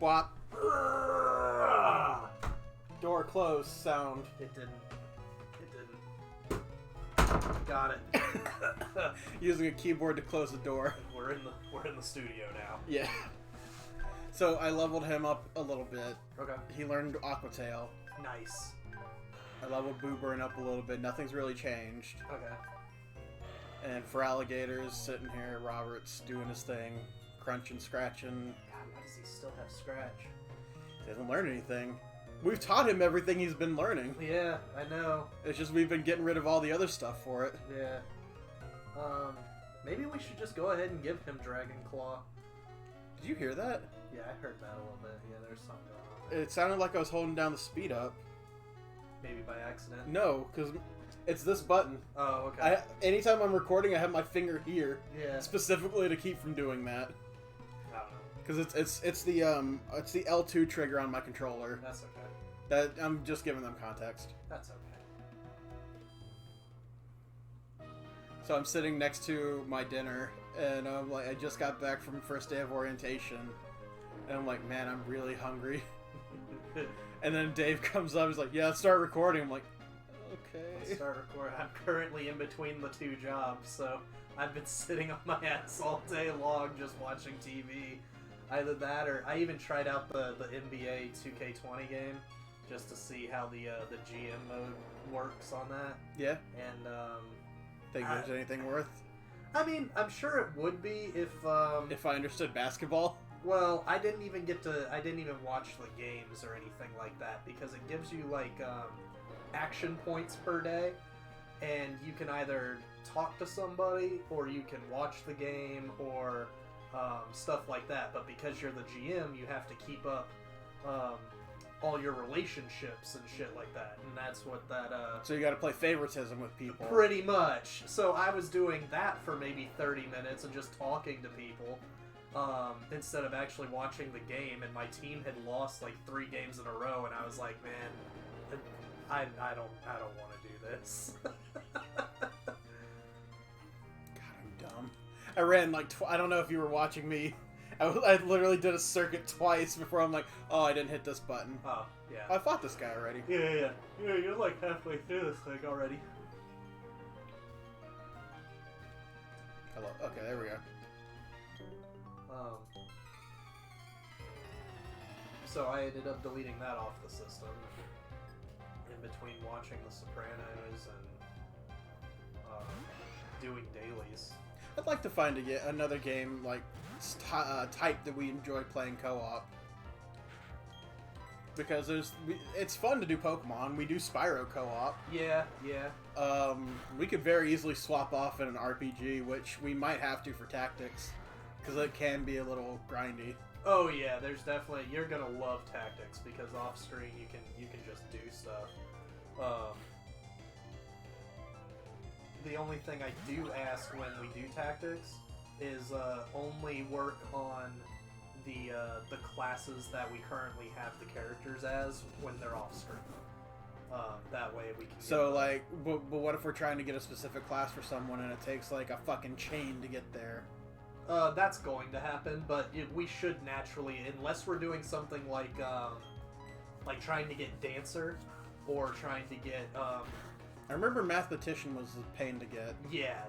Bwop. Door closed sound. It didn't. Got it. Using a keyboard to close the door. We're in the studio now. Yeah. So I leveled him up a little bit. Okay. He learned Aquatail. Nice. I leveled Boo Burn up a little bit. Nothing's really changed. Okay. And for alligators, sitting here, Robert's doing his thing, crunching, scratching. God, why does he still have Scratch? He doesn't learn anything. We've taught him everything he's been learning. Yeah, I know. It's just we've been getting rid of all the other stuff for it. Yeah. Maybe we should just go ahead and give him Dragon Claw. Did you hear that? Yeah, I heard that a little bit. Yeah, there's something going on there. It sounded like I was holding down the speed up. Maybe by accident. No, because it's this button. Oh, okay. Anytime I'm recording, I have my finger here. Yeah. Specifically to keep from doing that. I don't know. Because it's the L2 trigger on my controller. That's okay. That I'm just giving them context. That's okay. So I'm sitting next to my dinner, and I'm like, I just got back from first day of orientation, and I'm like, man, I'm really hungry. And then Dave comes up, he's like, yeah, let's start recording. I'm like, okay. Let's start recording. I'm currently in between the two jobs, so I've been sitting on my ass all day long just watching TV. Either that, or I even tried out the NBA 2K20 game just to see how the GM mode works on that. Yeah. And think there's anything worth? I mean, I'm sure it would be if I understood basketball. Well, I didn't even watch the games or anything like that because it gives you like action points per day, and you can either talk to somebody or you can watch the game or stuff like that. But because you're the GM, you have to keep up all your relationships and shit like that, and that's what that So you got to play favoritism with people. Pretty much. So I was doing that for maybe 30 minutes and just talking to people instead of actually watching the game, and my team had lost like 3 games in a row, and I was like, man, I don't want to do this. God, I'm dumb. I ran like I don't know if you were watching me. I literally did a circuit twice before I'm like, oh, I didn't hit this button. Oh, yeah. I fought this guy already. Yeah, you're like halfway through this thing already. Hello. Okay, there we go. So I ended up deleting that off the system in between watching The Sopranos and doing dailies. I'd like to find another game like type that we enjoy playing co-op. Because it's fun to do Pokemon. We do Spyro co-op. Yeah. We could very easily swap off in an RPG, which we might have to for Tactics, because it can be a little grindy. Oh yeah, there's definitely, you're gonna love Tactics because off screen you can just do stuff. The only thing I do ask when we do Tactics is only work on the classes that we currently have the characters as when they're off screen. That way we can. So like, but what if we're trying to get a specific class for someone and it takes like a fucking chain to get there? That's going to happen, but we should naturally, unless we're doing something like trying to get Dancer or trying to get. I remember Mathematician was a pain to get. Yeah.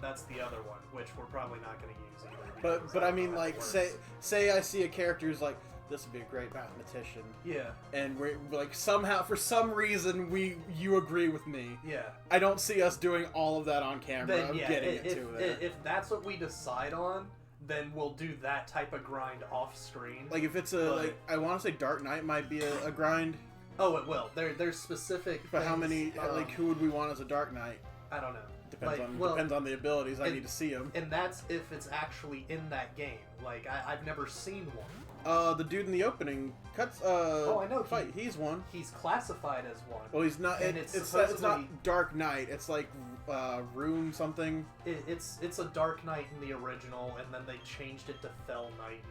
That's the other one, which we're probably not going to use either. But I mean, like, say I see a character who's like, this would be a great mathematician. Yeah. And we're like, somehow, for some reason, you agree with me. Yeah. I don't see us doing all of that on camera. Then, yeah, getting it to there. If that's what we decide on, then we'll do that type of grind off screen. Like if it's I want to say Dark Knight might be a grind. Oh, it will. There's specific. But how many? Who would we want as a Dark Knight? I don't know. Depends on the abilities. I need to see them. And that's if it's actually in that game. Like I've never seen one. The dude in the opening cuts. Oh, I know. He's one. He's classified as one. Well, he's not. It's not Dark Knight. It's like Rune something. It's a Dark Knight in the original, and then they changed it to Fell Knight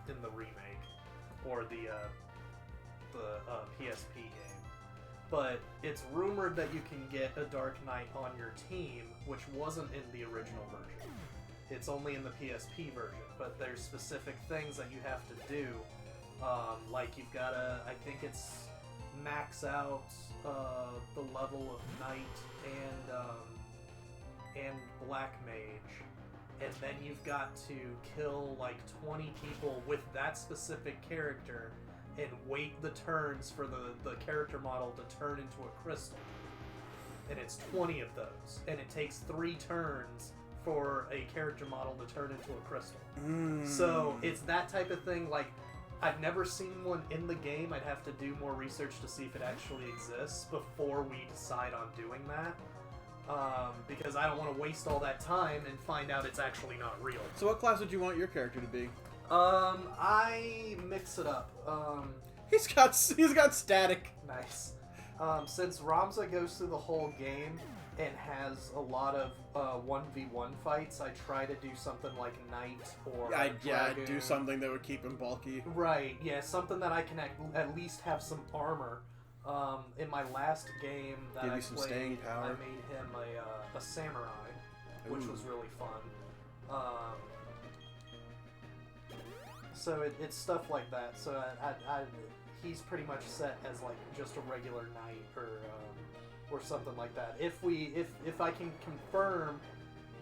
in the remake, or the PSP game. But it's rumored that you can get a Dark Knight on your team, which wasn't in the original version. It's only in the PSP version, but there's specific things that you have to do Like you've gotta, I think it's max out the level of Knight and Black Mage, and then you've got to kill like 20 people with that specific character and wait the turns for the character model to turn into a crystal. And it's 20 of those, and it takes 3 turns for a character model to turn into a crystal. So it's that type of thing. Like, I've never seen one in the game. I'd have to do more research to see if it actually exists before we decide on doing that. Because I don't want to waste all that time and find out it's actually not real. So what class would you want your character to be? I mix it up. He's got static. Nice. Since Ramza goes through the whole game and has a lot of 1v1 fights, I try to do something like Knight or I'd do something that would keep him bulky. Right, yeah, something that I can at least have some armor. In my last game that I some played, staying power. I made him a samurai, which was really fun. So it's stuff like that. So he's pretty much set as like just a regular knight or something like that. If I can confirm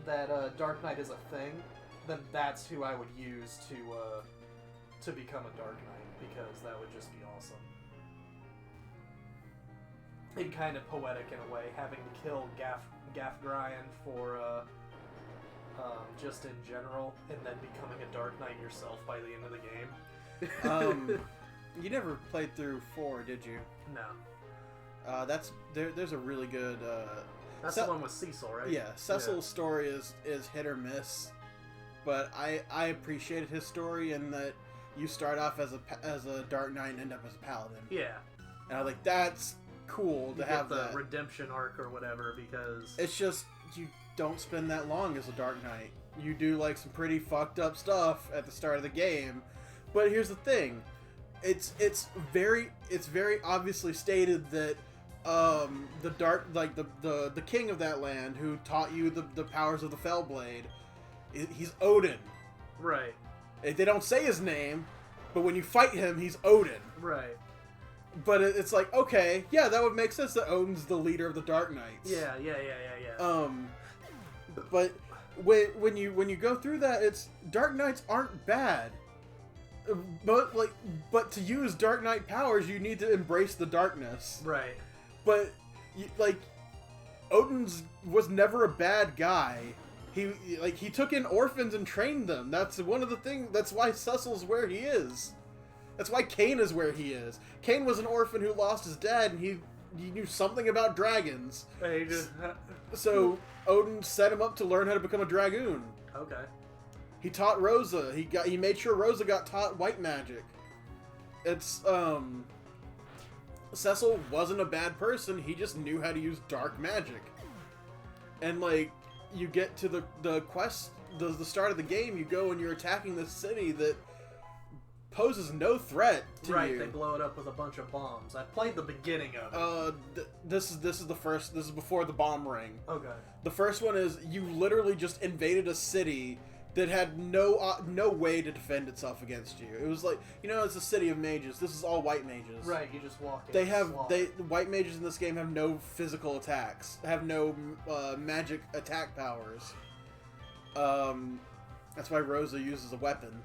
that Dark Knight is a thing, then that's who I would use to become a Dark Knight, because that would just be awesome. And kind of poetic in a way, having to kill Gaffgrian for just in general, and then becoming a Dark Knight yourself by the end of the game. You never played through 4, did you? No. There's a really good. That's the one with Cecil, right? Yeah, Cecil's story is hit or miss, but I appreciated his story in that you start off as a Dark Knight and end up as a Paladin. Yeah. And I was like, that's cool to have the that redemption arc or whatever, because it's just you don't spend that long as a Dark Knight. You do like some pretty fucked up stuff at the start of the game, but here's the thing: it's very obviously stated that the dark the king of that land who taught you the powers of the Fellblade, he's Odin. Right. They don't say his name, but when you fight him, he's Odin. Right. But it's like, okay, yeah, that would make sense that Odin's the leader of the Dark Knights. Yeah. But when you go through that, it's Dark Knights aren't bad. But to use Dark Knight powers, you need to embrace the darkness. Right. But Odin's was never a bad guy. He took in orphans and trained them. That's one of the things. That's why Cecil's where he is. That's why Cain is where he is. Cain was an orphan who lost his dad, and he knew something about dragons. So Odin set him up to learn how to become a dragoon. Okay. He taught Rosa. He made sure Rosa got taught white magic. It's Cecil wasn't a bad person. He just knew how to use dark magic. And like you get to the quest, the start of the game, you go and you're attacking this city that poses no threat to you. Right, they blow it up with a bunch of bombs. I played the beginning of it. This is the first. This is before the bomb ring. Okay. The first one is you literally just invaded a city that had no way to defend itself against you. It was like, it's a city of mages. This is all white mages. Right, you just walk in. White mages in this game have no physical attacks. Have no magic attack powers. That's why Rosa uses a weapon.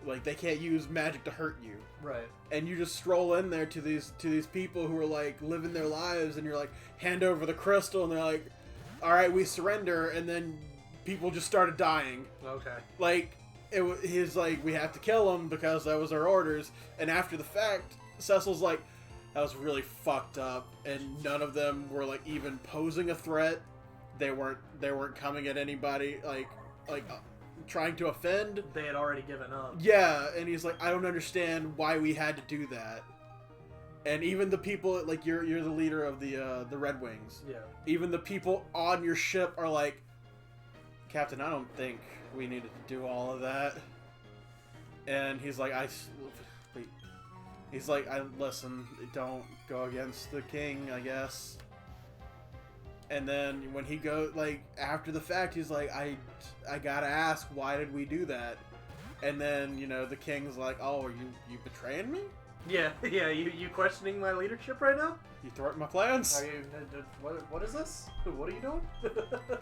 Like, they can't use magic to hurt you. Right. And you just stroll in there to these people who are like living their lives, and you're like, hand over the crystal, and they're like, all right, we surrender, and then people just started dying. Okay. Like, he's like, we have to kill him because that was our orders. And after the fact, Cecil's like, that was really fucked up, and none of them were like even posing a threat. They weren't coming at anybody like trying to offend. They had already given up. Yeah, and he's like, I don't understand why we had to do that. And even the people, like, you're the leader of the Red Wings. Yeah. Even the people on your ship are like, Captain, I don't think we needed to do all of that. And he's like, listen, don't go against the king, I guess. And then when he goes, like, after the fact, he's like, I gotta ask, why did we do that? And then, you know, the king's like, oh, are you betraying me? Yeah, you questioning my leadership right now? You thwart my plans? Are you, what is this? What are you doing?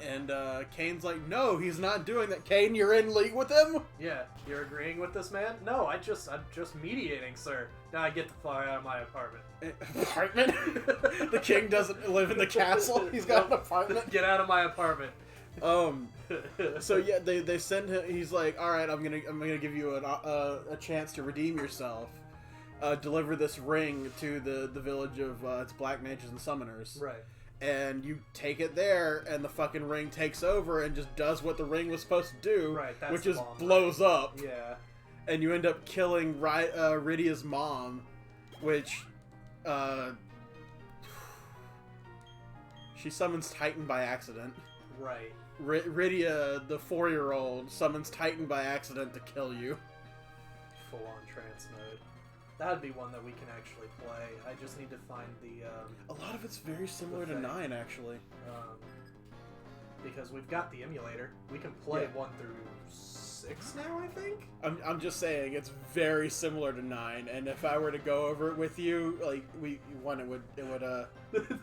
And Kane's like, no, he's not doing that. Kane, you're in league with him? Yeah, you're agreeing with this man? No, I'm just mediating, sir. Now I get the fly out of my apartment. Apartment? The king doesn't live in the castle. He's got an apartment. Get out of my apartment. So yeah, they send him. He's like, all right, I'm gonna give you a chance to redeem yourself. Deliver this ring to the village of it's black mages and summoners. Right. And you take it there, and the fucking ring takes over and just does what the ring was supposed to do, right, that's which is bomb, blows right? up. Yeah. And you end up killing Rydia's mom, which she summons Titan by accident. Right. Rydia, the 4-year-old, summons Titan by accident to kill you. Full on trance mode. That'd be one that we can actually play. I just need to find the. A lot of it's very similar to 9, actually. Because we've got the emulator, we can play 1 through 6 now. I think. I'm just saying it's very similar to 9, and if I were to go over it with you, like it would.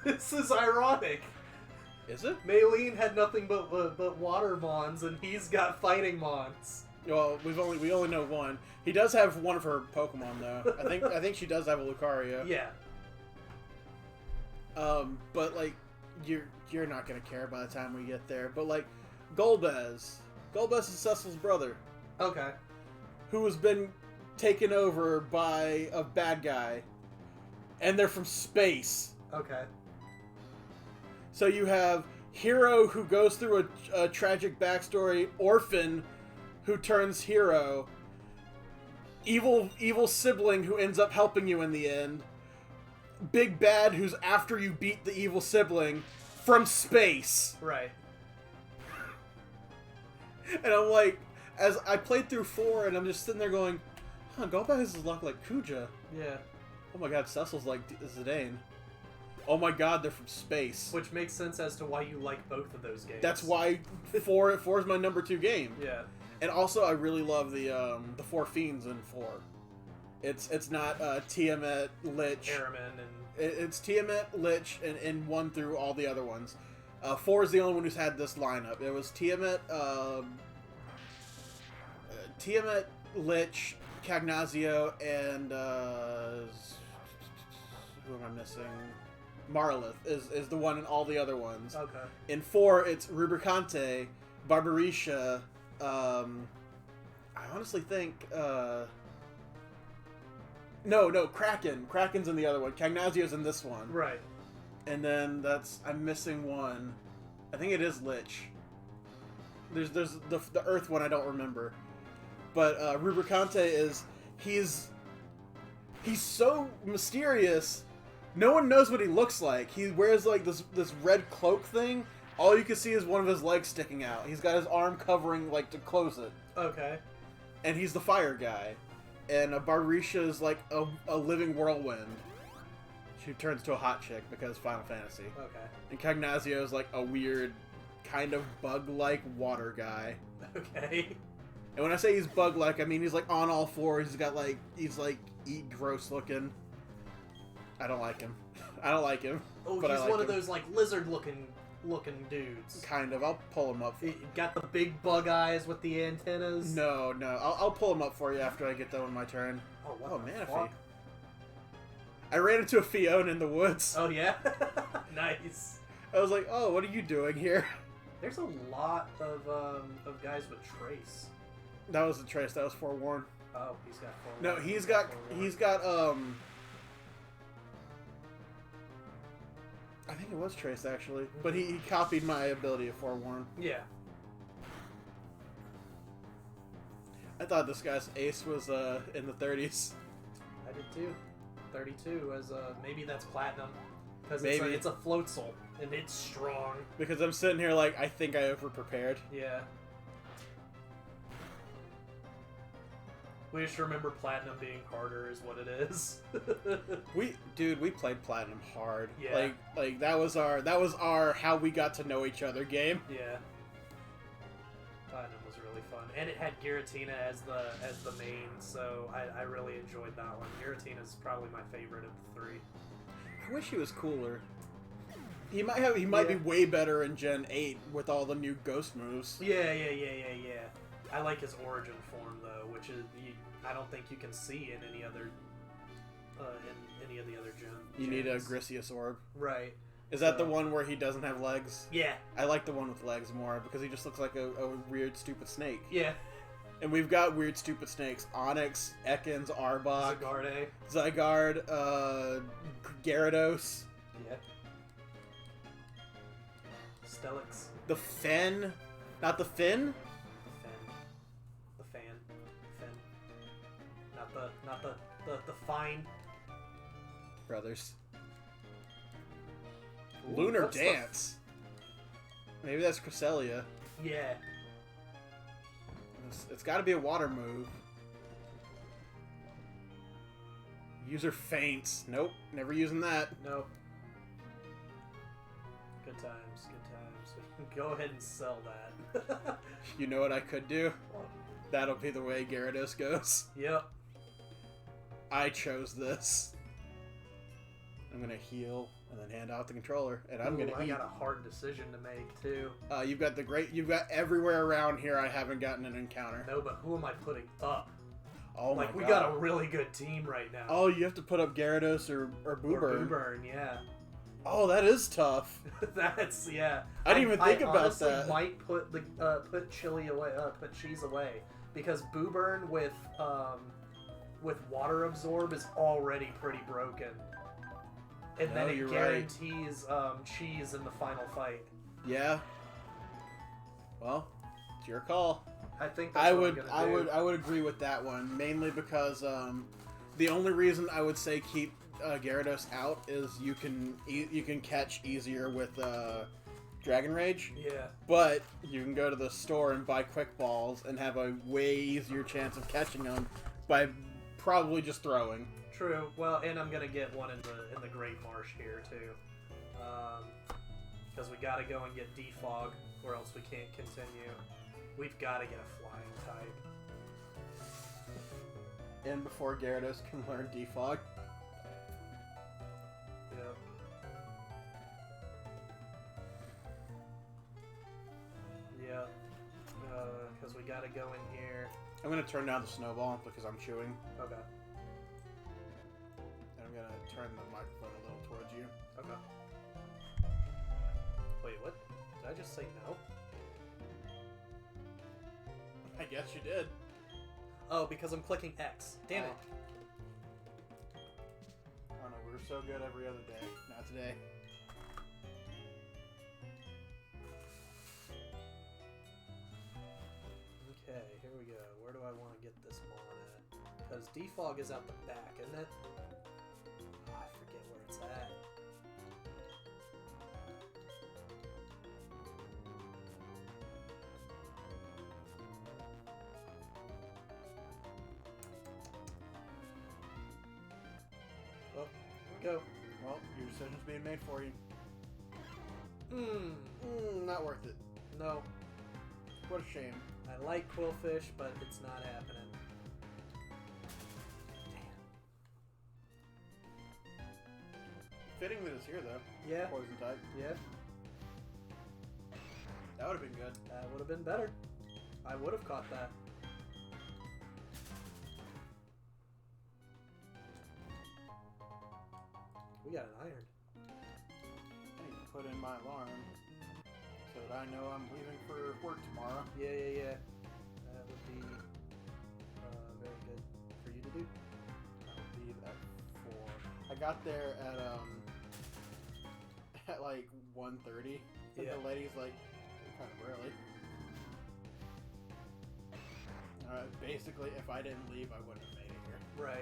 This is ironic. Is it? Maylene had nothing but water mons, and he's got fighting mons. Well, we only know one. He does have one of her Pokemon though. I think she does have a Lucario. Yeah. But like, you're not gonna care by the time we get there. But like, Golbez is Cecil's brother. Okay. Who has been taken over by a bad guy, and they're from space. Okay. So you have Hero, who goes through a tragic backstory, Orphan, who turns hero, evil sibling who ends up helping you in the end, Big Bad, who's after you beat the evil sibling, from space. Right. And I'm like, as I played through 4, and I'm just sitting there going, huh, Golbez is a lot like Kuja. Yeah. Oh my god, Cecil's like Zidane. Oh my god, they're from space. Which makes sense as to why you like both of those games. That's why 4 is my number 2 game. Yeah. And also, I really love the 4 fiends in 4. It's not Tiamat, Lich, Araman, and it's Tiamat, Lich, and 1 through all the other ones. 4 is the only one who's had this lineup. It was Tiamat, Lich, Cagnazio, and who am I missing? Marlith is the one in all the other ones. Okay. In 4, it's Rubricante, Barbarisha. I honestly think no, Kraken. Kraken's in the other one. Cagnazio's in this one. Right. And then I'm missing one. I think it is Lich. There's the Earth one I don't remember. But Rubricante he's so mysterious. No one knows what he looks like. He wears like this red cloak thing. All you can see is one of his legs sticking out. He's got his arm covering like to close it. Okay. And he's the fire guy. And Barbarisha is like a living whirlwind. She turns to a hot chick because Final Fantasy. Okay. And Cagnazio is like a weird, kind of bug-like water guy. Okay. And when I say he's bug-like, I mean he's like on all fours. He's like gross looking. I don't like him. Oh, but he's like one of him. those like lizard-looking dudes. Kind of. I'll pull him up. He got the big bug eyes with the antennas. No. I'll pull him up for you after I get done with my turn. Oh, what Oh, the Manaphy. fuck? I ran into a Fiona in the woods. Oh, yeah? Nice. I was like, oh, what are you doing here? There's a lot of guys with trace. That was a trace. That was forewarned. Oh, he's got four. No, he's got I think it was Trace, actually. But he copied my ability of forewarn. Yeah. I thought this guy's ace was in the 30s. I did too. 32 as maybe that's platinum. Because Maybe. it's a floatzel, and it's strong. Because I'm sitting here like, I think I over-prepared. Yeah. We just remember platinum being harder is what it is. We played Platinum hard. Yeah. Like that was our how we got to know each other game. Yeah. Platinum was really really fun, and it had Giratina as the main, so I really enjoyed that one. Giratina is probably my favorite of the three. I wish he was cooler. He might be way better in Gen 8 with all the new ghost moves. Yeah. I like his origin form though, which is I don't think you can see in any other in any of the other gens. You need a Grisius orb. Right. Is that the one where he doesn't have legs? Yeah. I like the one with legs more because he just looks like a weird, stupid snake. Yeah. And we've got weird, stupid snakes. Onyx, Ekans, Arbok, Zygarde, Gyarados. Yeah. Steelix. The Fen. Not the Fin? The Fan. Not the Fine. Brothers. Ooh, Lunar Dance. Maybe that's Cresselia. Yeah. It's got to be a water move. User faints. Nope, never using that. Nope. Good times. Go ahead and sell that. You know what I could do? That'll be the way Gyarados goes. Yep. I chose this. I'm gonna heal and then hand out the controller, and I'm gonna. I got a hard decision to make too. You've got everywhere around here I haven't gotten an encounter. No, but who am I putting up? Oh my god. We got a really good team right now. Oh, you have to put up Gyarados or Booburn. Or Booburn, yeah. Oh, that is tough. That's yeah. I didn't even think about honestly that. Might put the put Chili away, put Cheese away because Booburn with Water Absorb is already pretty broken, and then it guarantees Cheese in the final fight. Yeah. Well, it's your call. I think that's I would agree with that one, mainly because the only reason I would say keep Gyarados out is you can catch easier with Dragon Rage. Yeah. But you can go to the store and buy Quick Balls and have a way easier chance of catching them by probably just throwing. True. Well, and I'm gonna get one in the Great Marsh here too, because we gotta go and get Defog, or else we can't continue. We've got to get a flying type. And before Gyarados can learn Defog. Yep. Yeah. Because we got to go in here. I'm going to turn down the snowball because I'm chewing. Okay. And I'm going to turn the microphone a little towards you. Okay. Wait, what? Did I just say no? I guess you did. Oh, because I'm clicking X. Damn it. I don't know, we're so good every other day. Not today. Okay, here we go. Where do I want to get this Mon at? Because Defog is out the back, isn't it? Oh, I forget where it's at. Go. Well, your decision's being made for you. Not worth it. No. What a shame. I like Quillfish, but it's not happening. Damn. Fitting that it's here, though. Yeah. Poison type. Yeah. That would have been good. That would have been better. I would have caught that. We got an iron. I need to put in my alarm so that I know I'm leaving for work tomorrow. Yeah. That would be very good for you to do. I'll leave at 4. I got there at like 1:30. And Yeah. the lady's like, "You're kind of early." Basically, if I didn't leave, I wouldn't have made it here. Right.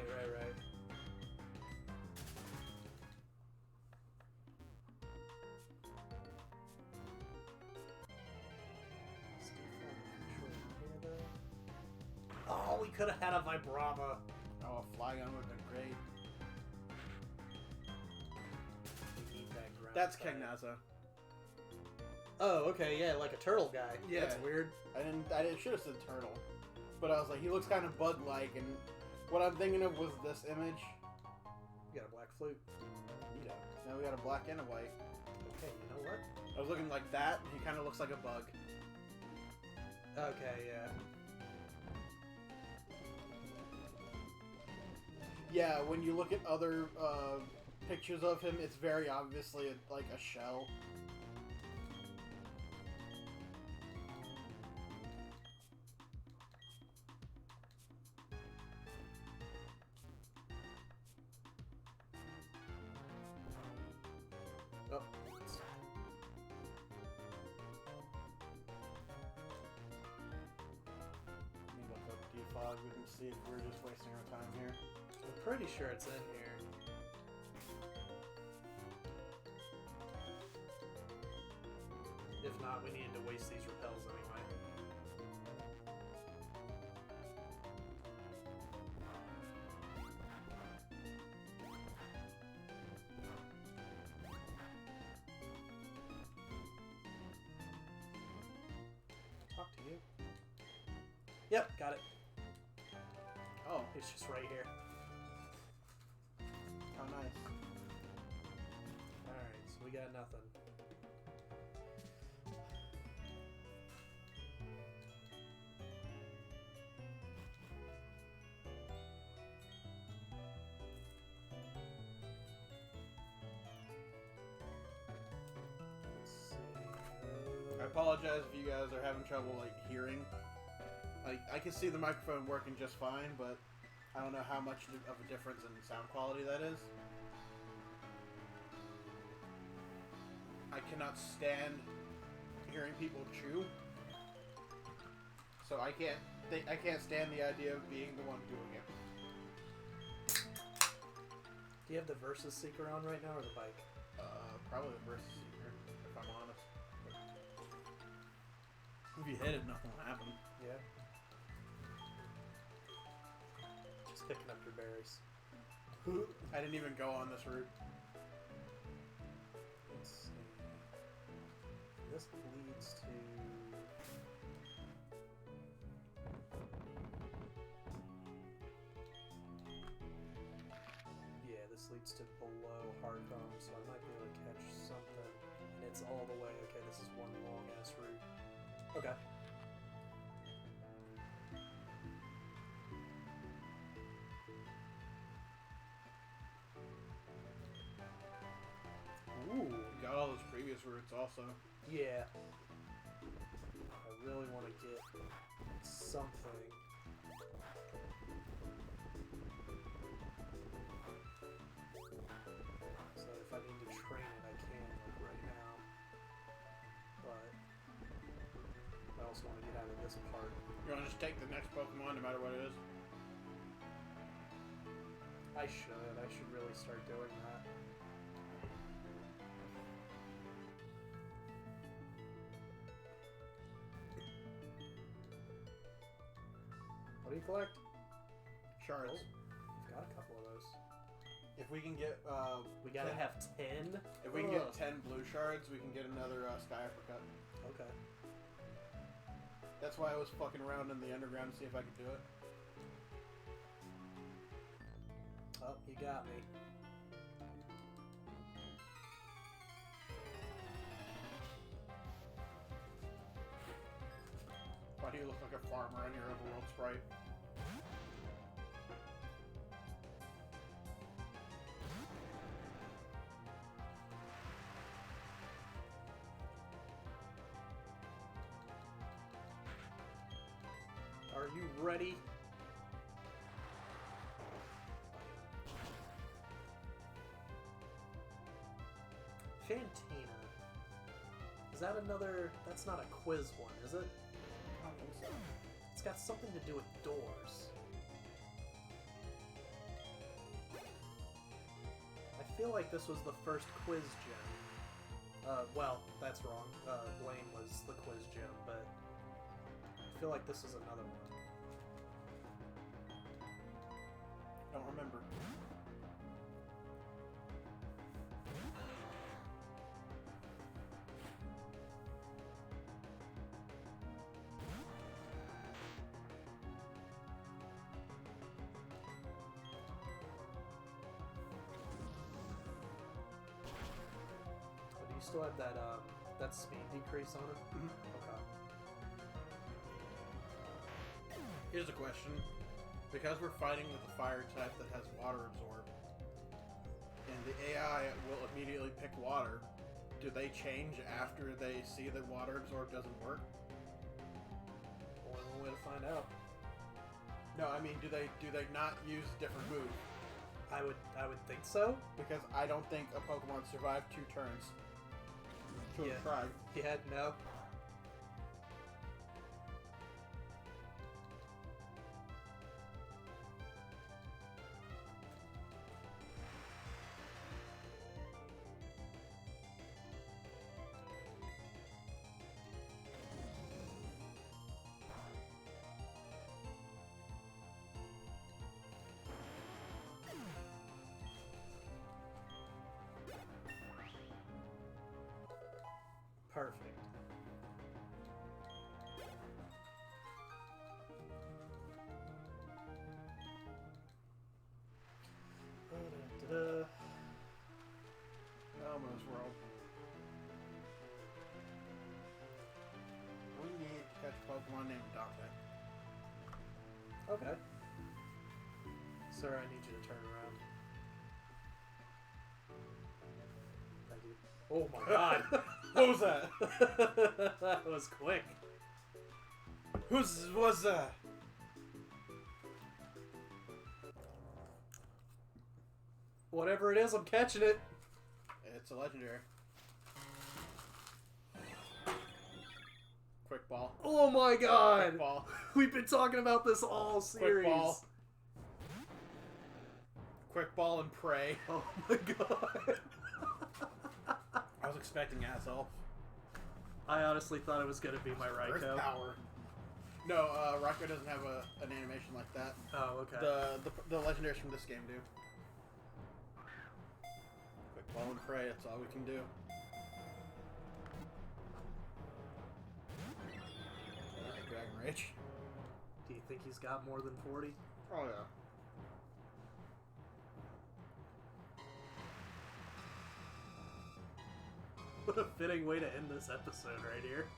Oh, we could have had a Vibrava. Oh, a Flygon would have been great. We need that ground That's type. Kegnaza. Oh, okay, yeah, like a turtle guy. Yeah. That's weird. I should have said turtle, but I was like, he looks kind of bug-like, and what I'm thinking of was this image. You got a black flute. Yeah. Now we got a black and a white. Okay, you know what? I was looking like that. He kind of looks like a bug. Okay, yeah. Yeah, when you look at other pictures of him, it's very obviously like a shell. Oh. Let me look up defog. We can see if we're just wasting our time here. I'm pretty sure it's in here. If not, we needed to waste these repels anyway. Talk to you. Yep, got it. Oh, It's just right here. how nice. Alright, so we got nothing. Let's see. I apologize if you guys are having trouble like hearing. Like I can see the microphone working just fine, but I don't know how much of a difference in sound quality that is. I cannot stand hearing people chew, so I can't stand the idea of being the one doing it. Do you have the Versus Seeker on right now or the bike? Probably the Versus Seeker, if I'm honest. If you hit it, nothing will happen. Yeah. Just picking up your berries. I didn't even go on this route. Let's see. This leads to... Yeah, this leads to below Hardcomb, so I might be able to catch something. And it's all the way. Okay, this is one long-ass route. Okay. Ooh. You got all those previous routes also. Yeah. I really want to get something. So if I need to train it, I can, like right now. But I also want to get out of this part. You want to just take the next Pokemon no matter what it is? I should really start doing that. What do you collect? Shards. Oh, we've got a couple of those. If we can get, We gotta 10 have 10? If we can get 10 blue shards, we can get another Sky Uppercut. Okay. That's why I was fucking around in the underground to see if I could do it. Oh, you got me. Why do you look like a farmer in your overworld sprite? Are you ready? Fantina. Is that another... That's not a quiz one, is it? I don't think so. It's got something to do with doors. I feel like this was the first quiz gym. Well, that's wrong. Blaine was the quiz gym, but I feel like this is another one. Don't remember. still have that speed decrease on it? Mhm. Okay. Here's a question. Because we're fighting with a fire type that has water absorb, and the AI will immediately pick water, do they change after they see that water absorb doesn't work? Only one way to find out. No, I mean, do they not use a different move? I would think so. Because I don't think a Pokemon survived 2 turns to Yeah. have tried. Yeah, no. Perfect. Da-da-da-da. Elmo's World. We need to catch a Pokemon named Dante. Okay. Sir, I need you to turn around. Thank you. Oh my god! What was that? That was quick. Whose was that? Whatever it is, I'm catching it. It's a legendary. Quick ball. Oh my god! Quick ball. We've been talking about this all series. Quick ball. Quick ball and pray. Oh my god. I was expecting Azelf. I honestly thought it was going to be my Earth Raikou. power. No, Raikou doesn't have an animation like that. Oh, okay. The legendaries from this game do. Quick ball and pray, that's all we can do. Alright, Dragon Rage. Do you think he's got more than 40? Oh yeah. What a fitting way to end this episode right here.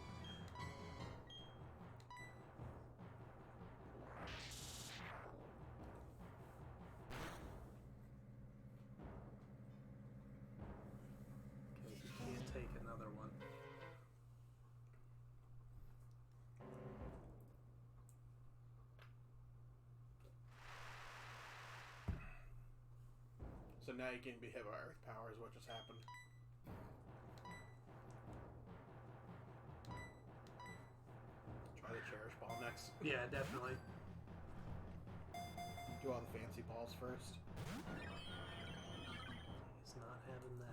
Okay, he can't take another one. So now you can't be hit by Earth Power is what just happened. Try the Cherish Ball next. Yeah, definitely. Do all the fancy balls first. He's not having that.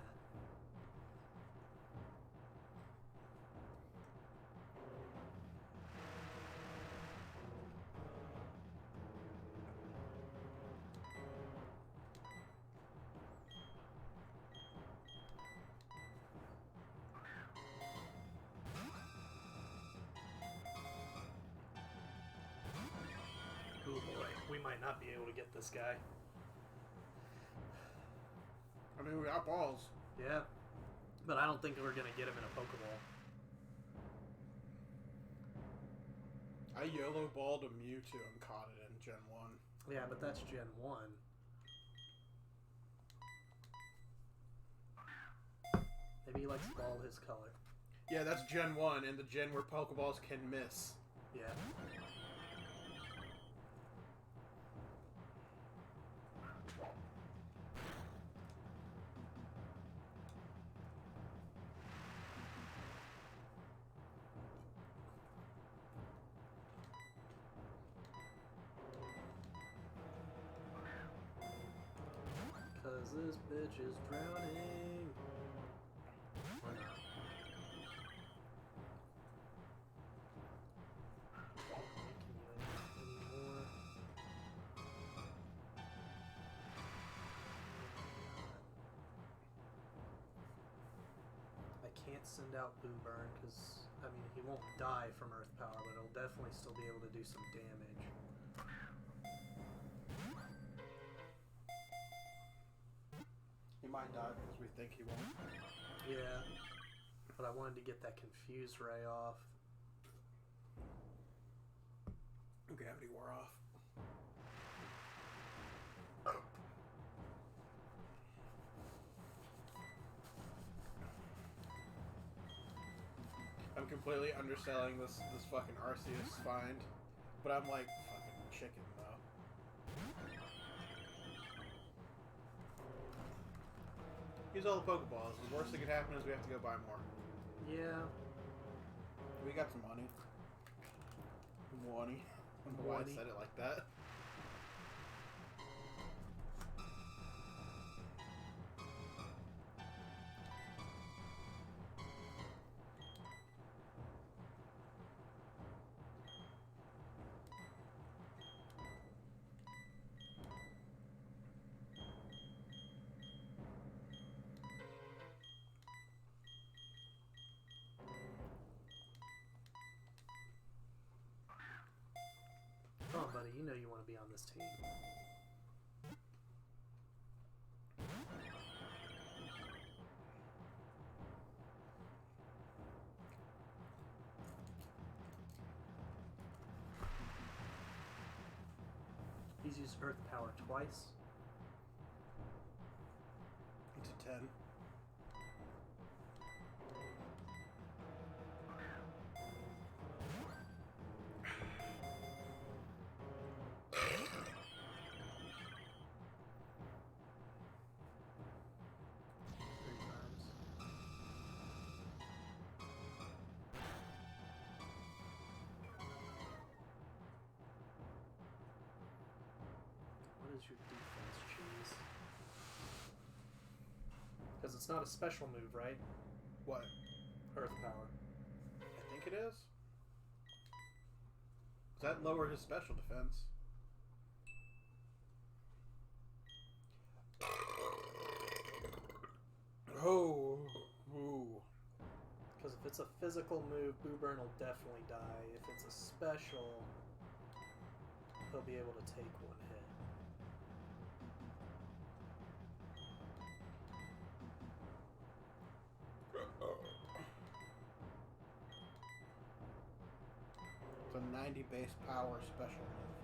Oh boy, we might not be able to get this guy. I mean, we got balls. Yeah, but I don't think we're gonna get him in a Pokeball. I YOLO balled a Mewtwo and caught it in Gen 1. Yeah, but that's Gen 1. Maybe he likes ball his color. Yeah, that's Gen 1, and the gen where Pokeballs can miss. Yeah. Cause this bitch is drowning. Or not. Can you any more? I can't send out Boo Burn because, I mean, he won't die from Earth Power, but he'll definitely still be able to do some damage. He might die because we think he won't. Yeah. But I wanted to get that confused ray off. Gravity wore off. I'm completely underselling this fucking Arceus find, but I'm like fucking chicken though. Use all the Pokeballs. The worst that could happen is we have to go buy more. Yeah. We got some money. Money. I don't know why I said it like that. Come on, buddy. You know you want to be on this team. He's used Earth Power twice. Into 10. What is your defense, Cheese? Because it's not a special move, right? What? Earth Power. I think it is. Does that lower his special defense? Oh. Ooh. Because if it's a physical move, Boo Burn will definitely die. If it's a special, he'll be able to take one hit. It's a 90 base power special move.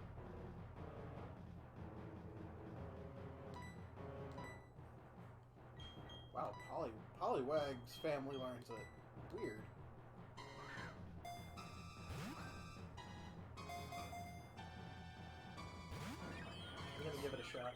Wow, Poliwag's family learns it. Weird. I'm gonna give it a shot.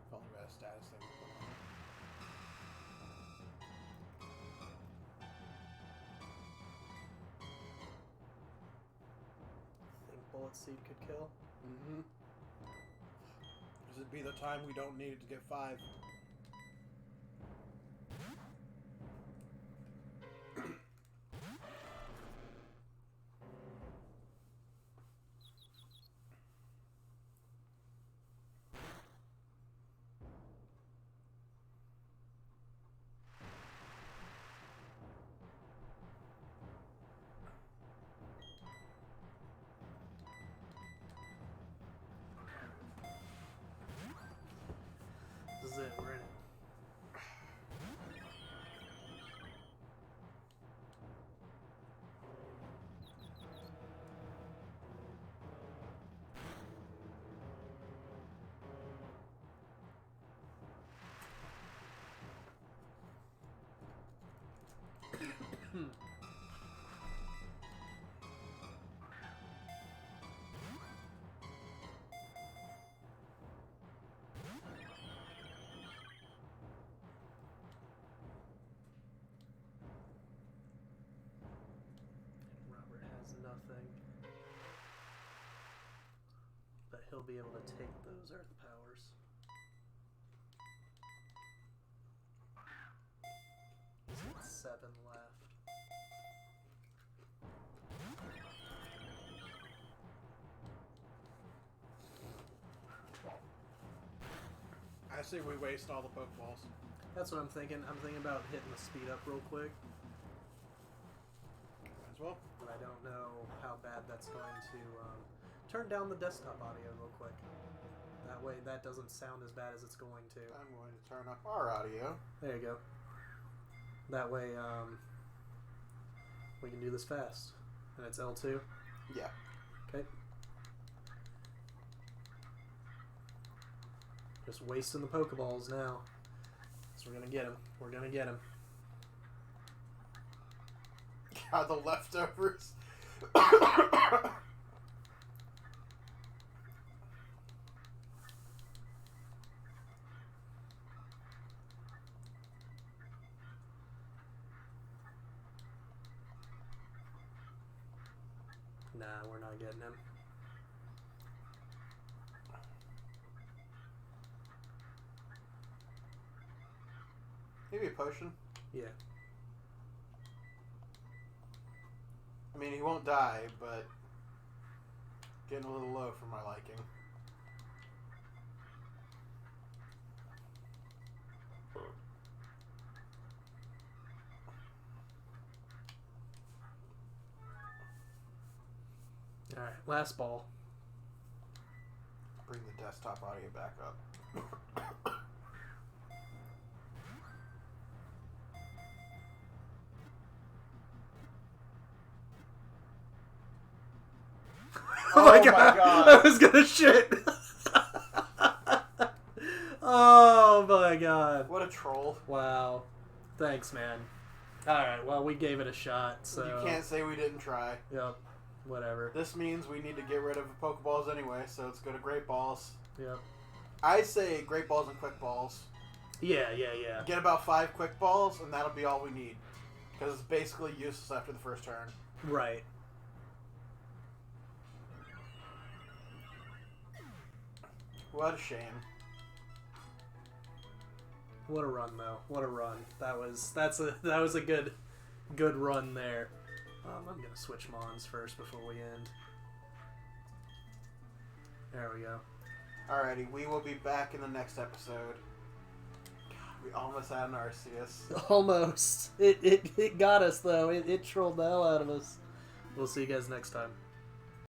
If only we had a status thing. Think Bullet Seed could kill? Mm-hmm. Does it be the time we don't need to get 5? This is it. he'll be able to take those Earth powers. He's got 7 left. I say we waste all the Pokeballs. That's what I'm thinking. I'm thinking about hitting the speed up real quick. As well. But I don't know how bad that's going to turn down the desktop audio real quick. That way that doesn't sound as bad as it's going to. I'm going to turn up our audio. There you go. That way we can do this fast. And it's L2? Yeah. Okay. Just wasting the Pokeballs now. So we're going to get him. We're going to get him. God, the leftovers. Nah, we're not getting him. Maybe a potion? Yeah. I mean, he won't die, but getting a little low for my liking. Alright, last ball. Bring the desktop audio back up. Oh my god! I was gonna shit! Oh my god. What a troll. Wow. Thanks, man. Alright, well, we gave it a shot, so... You can't say we didn't try. Yep. Whatever. This means we need to get rid of the Pokeballs anyway, so let's go to Great Balls. Yep. I say Great Balls and Quick Balls. Yeah. Get about 5 Quick Balls, and that'll be all we need. Because it's basically useless after the first turn. Right. What a shame. What a run, though. What a run. That was a good run there. I'm gonna switch Mons first before we end. There we go. Alrighty, we will be back in the next episode. God, we almost had an Arceus. Almost. It got us, though. It trolled the hell out of us. We'll see you guys next time.